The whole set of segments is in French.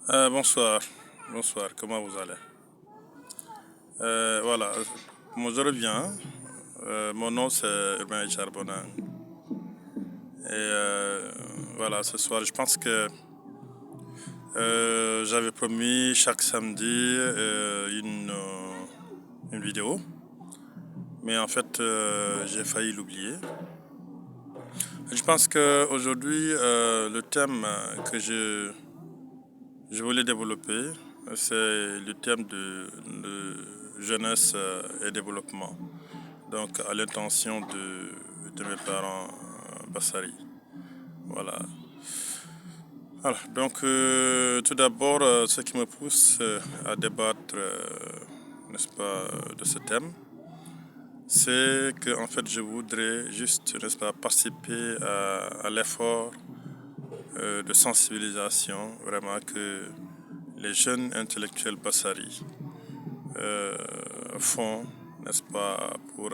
Bonsoir, bonsoir, comment vous allez? Voilà, moi je reviens. Mon nom c'est Urbain Charbonnin. Et voilà, ce soir, je pense que j'avais promis chaque samedi une vidéo, mais en fait, j'ai failli l'oublier. Je pense qu'aujourd'hui, le thème je voulais développer, c'est le thème de jeunesse et développement. Donc, à l'intention de mes parents Bassari. Voilà. Voilà. Donc, tout d'abord, ce qui me pousse à débattre, n'est-ce pas, de ce thème, c'est que, en fait, je voudrais juste, n'est-ce pas, participer à l'effort de sensibilisation, vraiment, que les jeunes intellectuels Bassari euh, font, n'est-ce pas, pour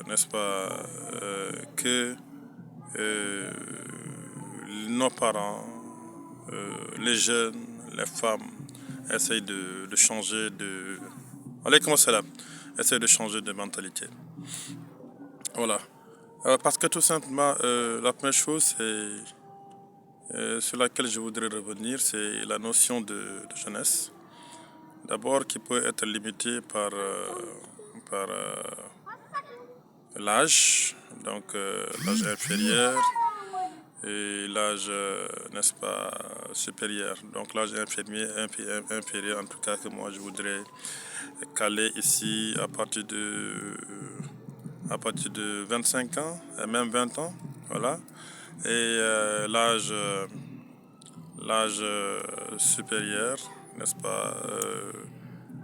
n'est-ce pas, que euh, nos parents, les jeunes, les femmes essayent de changer de... Allez, comment c'est là? Essayent de changer de mentalité. Voilà. Parce que tout simplement, la première chose sur laquelle je voudrais revenir, c'est la notion de jeunesse. D'abord, qui peut être limitée par l'âge, donc l'âge inférieur et l'âge, n'est-ce pas, supérieur. Donc l'âge inférieur, en tout cas, que moi je voudrais caler ici à partir de 25 ans, et même 20 ans, voilà. Et l'âge supérieur, n'est-ce pas,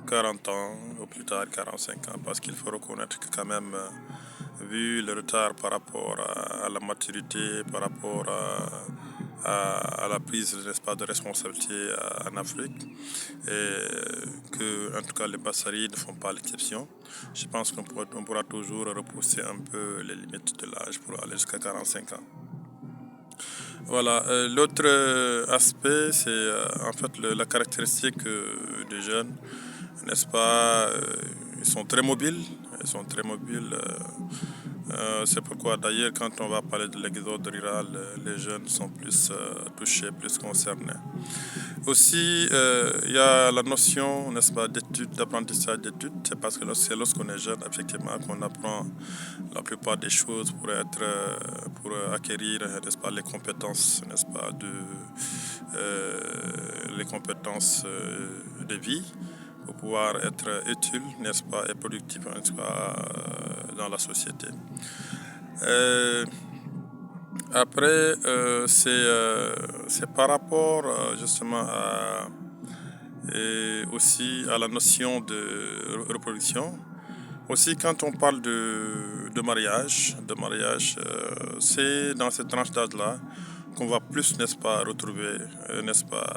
40 ans, ou plus tard 45 ans, parce qu'il faut reconnaître que quand même, vu le retard par rapport à la maturité, par rapport à la prise, n'est-ce pas, de responsabilité en Afrique, et que, en tout cas, les Bassaris ne font pas l'exception. Je pense qu'on pourra toujours repousser un peu les limites de l'âge pour aller jusqu'à 45 ans. Voilà, l'autre aspect, c'est en fait la caractéristique des jeunes, n'est-ce pas? Ils sont très mobiles, ils sont très mobiles. C'est pourquoi d'ailleurs quand on va parler de l'exode rural, les jeunes sont plus touchés, plus concernés. Aussi, il y a la notion, n'est-ce pas, d'études, d'apprentissage d'études. C'est parce que c'est lorsqu'on est jeune, effectivement, qu'on apprend la plupart des choses pour acquérir, n'est-ce pas, les compétences, n'est-ce pas, les compétences de vie pour pouvoir être utile, n'est-ce pas, et productif, n'est-ce pas, dans la société. Euh, Après, c'est par rapport justement et aussi à la notion de reproduction. Aussi, quand on parle de mariage, c'est dans cette tranche d'âge-là qu'on va plus, n'est-ce pas, retrouver, n'est-ce pas,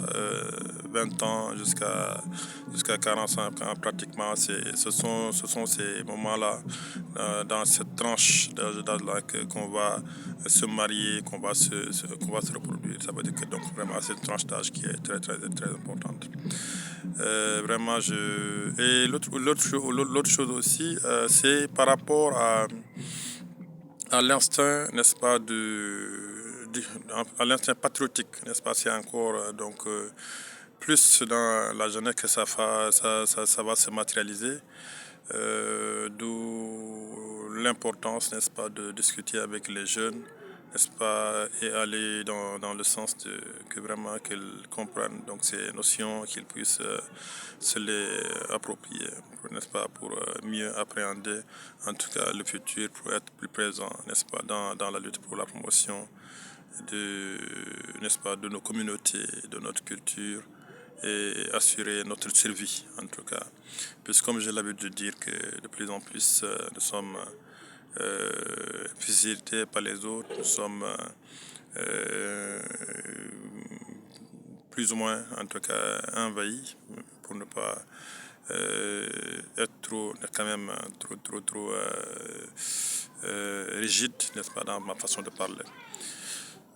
20 ans jusqu'à 45 ans pratiquement. Ce sont ces moments-là, dans cette tranche d'âge-là, qu'on va se marier, qu'on va se reproduire. Ça veut dire que donc vraiment c'est une tranche d'âge qui est très très très importante. Vraiment, et l'autre chose aussi, c'est par rapport à l'instinct, n'est-ce pas, à l'instinct patriotique, n'est-ce pas, c'est encore donc plus dans la jeunesse que ça va se matérialiser. D'où l'importance, n'est-ce pas, de discuter avec les jeunes, n'est-ce pas, et aller dans le sens que vraiment qu'ils comprennent donc ces notions, qu'ils puissent se les approprier, n'est-ce pas, pour mieux appréhender en tout cas le futur, pour être plus présent, n'est-ce pas, dans la lutte pour la promotion n'est-ce pas, de nos communautés, de notre culture et assurer notre survie en tout cas. Puisque comme j'ai l'habitude de dire que de plus en plus nous sommes visités par les autres, nous sommes plus ou moins en tout cas envahis pour ne pas être trop quand même trop rigide, n'est-ce pas, dans ma façon de parler.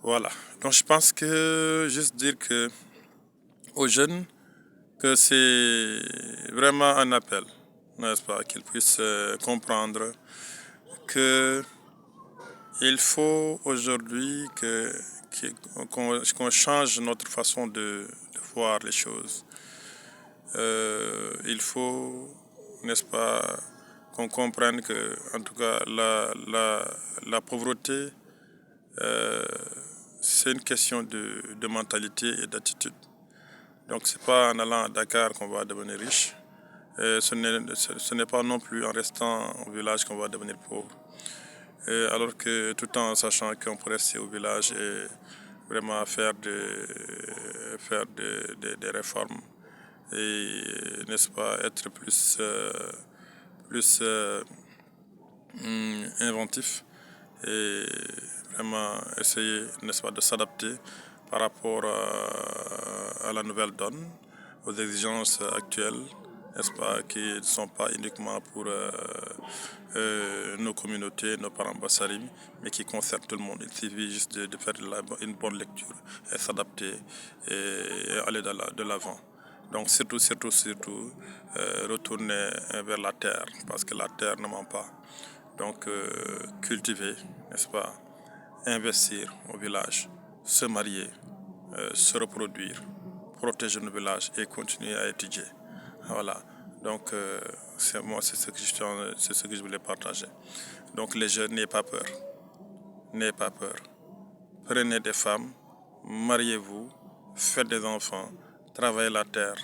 Voilà. Donc je pense que juste dire que aux jeunes que c'est vraiment un appel, n'est-ce pas, qu'ils puissent comprendre que il faut aujourd'hui qu'on change notre façon de voir les choses. Il faut, n'est-ce pas, qu'on comprenne que, en tout cas, la pauvreté, euh, c'est une question de mentalité et d'attitude. Donc, c'est pas en allant à Dakar qu'on va devenir riche. Et ce n'est pas non plus en restant au village qu'on va devenir pauvre. Alors que tout en sachant qu'on peut rester au village et vraiment faire des réformes et, n'est-ce pas, être plus inventif et vraiment essayer, n'est-ce pas, de s'adapter par rapport à la nouvelle donne, aux exigences actuelles, n'est-ce pas, qui ne sont pas uniquement pour nos communautés, nos parents bassarim, mais qui concernent tout le monde. Il suffit juste de faire une bonne lecture et s'adapter et aller de l'avant. Donc surtout, retourner vers la terre, parce que la terre ne ment pas. Donc cultiver, n'est-ce pas, investir au village, se marier, se reproduire, protéger nos villages et continuer à étudier. Voilà. Donc c'est ce que je voulais partager. Donc les jeunes, n'ayez pas peur, n'ayez pas peur. Prenez des femmes, mariez-vous, faites des enfants, travaillez la terre.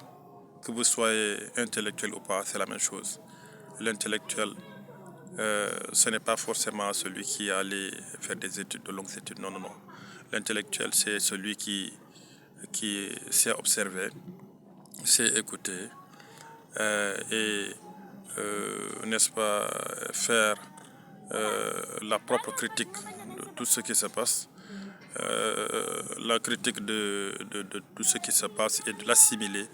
Que vous soyez intellectuel ou pas, c'est la même chose. L'intellectuel, ce n'est pas forcément celui qui allait faire des études, de longues études. Non, non, non. L'intellectuel, c'est celui qui sait observer, sait écouter et, n'est-ce pas, faire la propre critique de tout ce qui se passe, la critique de tout ce qui se passe et de l'assimiler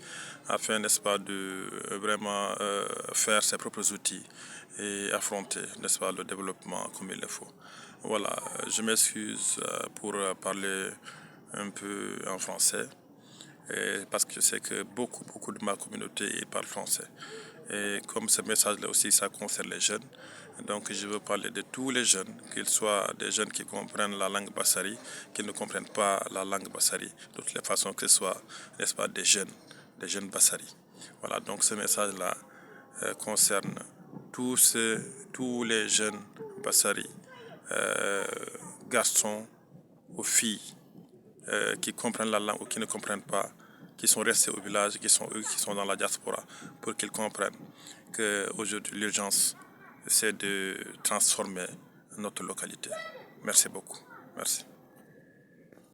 afin, n'est-ce pas, de vraiment faire ses propres outils et affronter, n'est-ce pas, le développement comme il le faut. Voilà, je m'excuse pour parler un peu en français parce que je sais que beaucoup de ma communauté parle français. Et comme ce message-là aussi, ça concerne les jeunes, donc je veux parler de tous les jeunes, qu'ils soient des jeunes qui comprennent la langue bassari, qui ne comprennent pas la langue bassari, de toutes les façons que ce soit, n'est-ce pas, des jeunes bassari. Voilà, donc ce message-là concerne tous les jeunes bassari, garçons ou filles, qui comprennent la langue ou qui ne comprennent pas, qui sont restés au village, qui sont dans la diaspora, pour qu'ils comprennent qu'aujourd'hui l'urgence, c'est de transformer notre localité. Merci beaucoup. Merci.